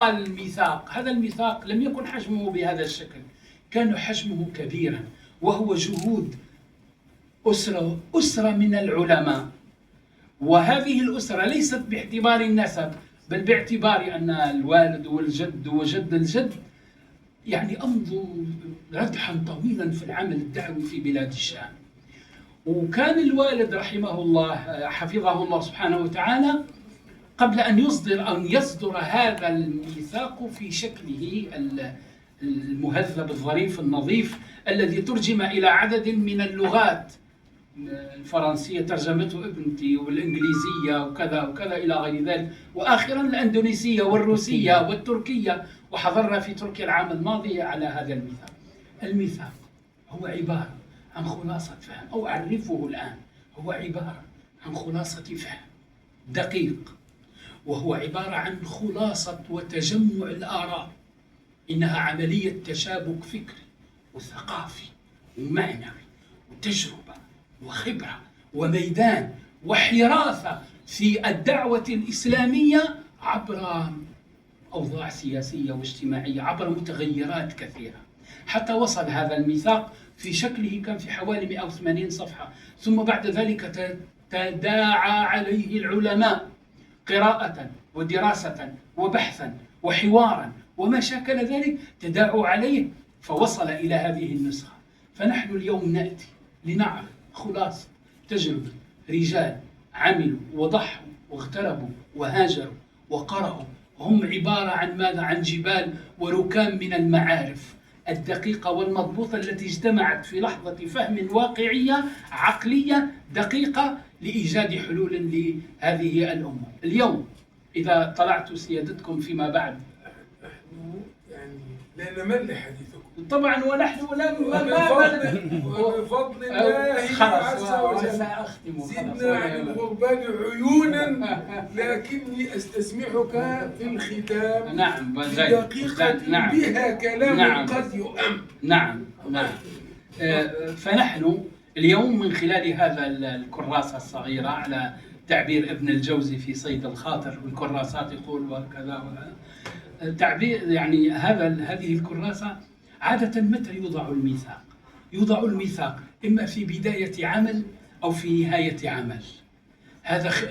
الميثاق. هذا الميثاق لم يكن حجمه بهذا الشكل، كان حجمه كبيرا، وهو جهود أسرة من العلماء. وهذه الأسرة ليست باعتبار النسب، بل باعتبار أن الوالد والجد وجد الجد يعني أمضوا ردحا طويلا في العمل الدعوي في بلاد الشام. وكان الوالد رحمه الله حفظه الله سبحانه وتعالى قبل أن يصدر هذا الميثاق في شكله المهذب الظريف النظيف الذي ترجم إلى عدد من اللغات، الفرنسية ترجمته ابنتي، والإنجليزية وكذا وكذا إلى غير ذلك، وآخرا الأندونيسية والروسية والتركية، وحضرنا في تركيا العام الماضي على هذا الميثاق. الميثاق هو عبارة عن خلاصة فهم، أو أعرفه الآن، هو عبارة عن خلاصة فهم دقيق، وهو عبارة عن خلاصة وتجمع الآراء. إنها عملية تشابك فكري وثقافي ومعنوي وتجربة وخبرة وميدان وحراسة في الدعوة الإسلامية عبر أوضاع سياسية واجتماعية، عبر متغيرات كثيرة، حتى وصل هذا الميثاق في شكله كان في حوالي 180 صفحة. ثم بعد ذلك تداعى عليه العلماء قراءة ودراسة وبحثا وحوارا وما شاكل ذلك، تداعوا عليه فوصل إلى هذه النسخة. فنحن اليوم نأتي لنعرف خلاصة تجربة رجال عملوا وضحوا واغتربوا وهاجروا وقرأوا، هم عبارة عن ماذا؟ عن جبال وركام من المعارف الدقيقة والمضبوطة التي اجتمعت في لحظة فهم واقعية عقلية دقيقة لإيجاد حلول لهذه الأمة. اليوم إذا طلعت سيادتكم فيما بعد، يعني لا نمل حديثكم طبعا، ونحن بفضل الله عز وجل زدنا عن الغربان عيونا، لكني استسمحك في الختام بدقيقة بها كلام قد يؤم. نعم. فنحن اليوم من خلال هذا الكراسة الصغيرة، على تعبير ابن الجوزي في صيد الخاطر، الكراسات يقول وكذا تعبير، يعني هذه الكراسة عادة متى يوضع الميثاق؟ يوضع الميثاق إما في بداية عمل أو في نهاية عمل.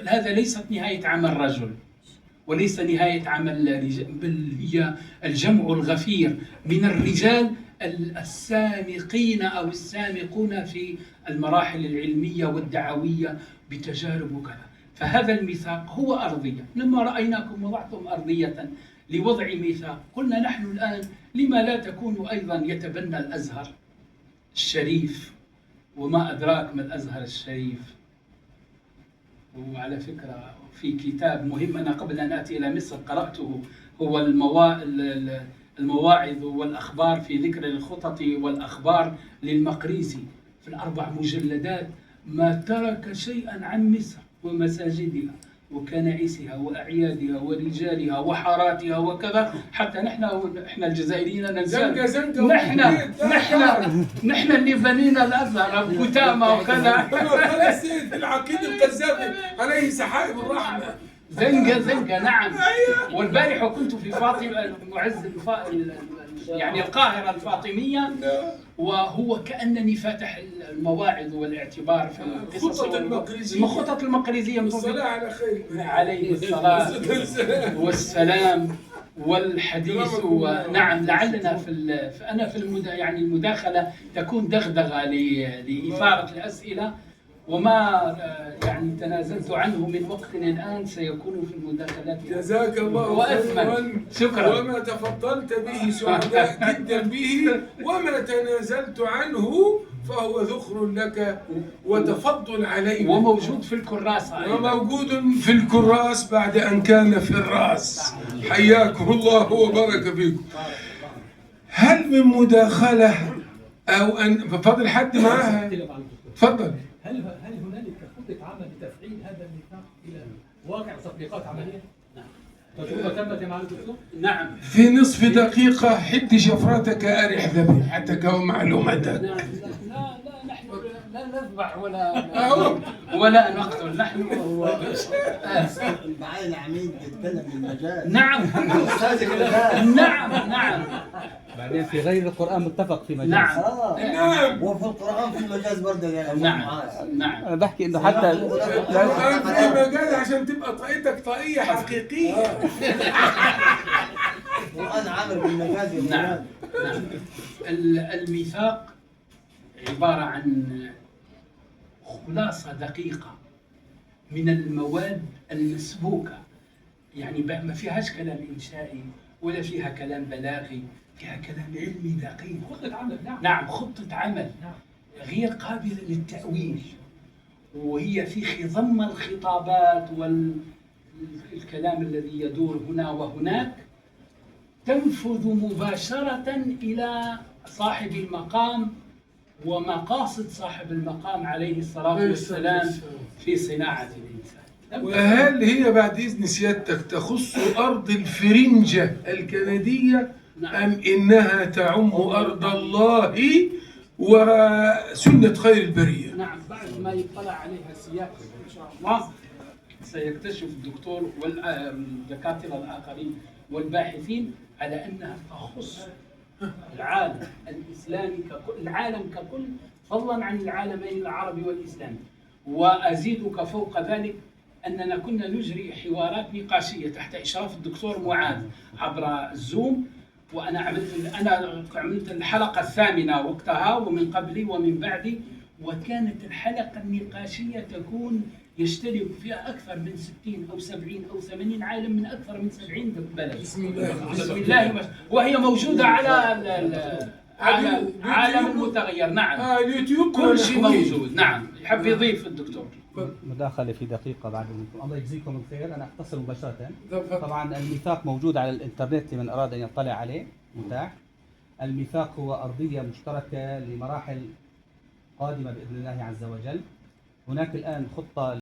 هذا ليست نهاية عمل رجل وليس نهاية عمل رجال، بل هي الجمع الغفير من الرجال السامقين أو السامقون في المراحل العلمية والدعوية بتجارب وكذا. فهذا الميثاق هو أرضية. لما رأيناكم وضعتم أرضية لوضع ميثاق، قلنا نحن الآن لما لا تكون أيضا يتبنى الأزهر الشريف، وما أدراك ما الأزهر الشريف. وعلى فكرة في كتاب مهم أنا قبل أن آتي إلى مصر قرأته، هو المواعظ والأخبار في ذكر الخطط والأخبار للمقريزي، في 4 مجلدات ما ترك شيئا عن مصر ومساجدها وكنائسها وأعيادها ورجالها وحاراتها وكذا، حتى احنا الجزائريين ننسى. نحن اللي بنينا الأزهر بكتامة وكذا. قال السيد العقيد القذافي عليه سحائب الرحمة. زنقة نعم. والبارحة كنت في فاطمة معز يعني القاهرة الفاطمية، وهو كأنني فاتح المواعظ والاعتبار في الخطط المقريزية الصلاة على خير عليه الصلاة والسلام والحديث. ونعم لعلنا أنا في يعني المداخلة تكون دغدغة لإثارة الأسئلة، وما يعني تنازلت عنه من وقت الآن سيكون في المداخلات. جزاك الله خيرا. شكرا. وما تفضلت به سعداء جدا به، وما تنازلت عنه فهو ذخر لك وتفضل علينا، وموجود في الكراسة وموجود في الكراس بعد أن كان في الرأس. حياكم الله وبارك فيكم. هل من مداخلة أو أن بفضل حد معها؟ تفضل. هل هنالك خطة عمل لتفعيل هذا الميثاق إلى واقع تطبيقات عملية؟ تجربة تمت يا معالي الدكتور؟ نعم. في نصف دقيقة حد شفرتك أرح ذبيحتك ومعلوماتك. لا نحن لا نذبح نذبح ولا نقتل نحن. معالي العميد يتكلم بالمجاز. نعم نعم بعدين في غير القرآن متفق في مجاز. نعم نعم. وفي القرآن في مجاز برضه يا أبو معاذ. نعم أنا بحكي إنه حتى القرآن في مجال عشان تبقى طاقتك طاقية حقيقية. القرآن عامر بالمجاز يا نعم فلان. نعم. الميثاق عبارة عن خلاصة دقيقة من المواد المسبوكة، يعني ما فيهاش كلام إنشائي ولا فيها كلام بلاغي، فيها كلام علمي دقيق. خطة عمل. نعم. نعم خطة عمل نعم. غير قابلة للتأويل، وهي في خضم الخطابات والكلام الذي يدور هنا وهناك تنفذ مباشرة إلى صاحب المقام ومقاصد صاحب المقام عليه الصلاة والسلام في صناعة الإنسان. وهل هي بعد إذن سيادتك تخص أرض الفرنجة الكندية أم إنها تعم أرض الله وسنة خير البرية؟ نعم، بعد ما يطلع عليها السياق إن شاء الله سيكتشف الدكتور والدكاترة الآخرين والباحثين على أنها تخص العالم الإسلامي ككل، العالم ككل، فضلا عن العالمين العربي والإسلامي. وأزيدك فوق ذلك أننا كنا نجري حوارات نقاشية تحت إشراف الدكتور معاذ عبر الزوم، وأنا عملت الحلقة الثامنة وقتها ومن قبلي ومن بعدي، وكانت الحلقة النقاشية تكون يشترك فيها أكثر من 60 أو 70 أو 80 عالم من أكثر من 70 بلد. بسم الله وهي موجودة على عالم المتغير. نعم اليوتيوب كل شيء موجود. نعم يحب يضيف الدكتور. مداخلة في دقيقة بعد منكم. الله يجزيكم الخير. أنا أختصر مباشرة. طبعا الميثاق موجود على الإنترنت لمن أراد أن يطلع عليه، متاح. الميثاق هو أرضية مشتركة لمراحل قادمة بإذن الله عز وجل. هناك الآن خطة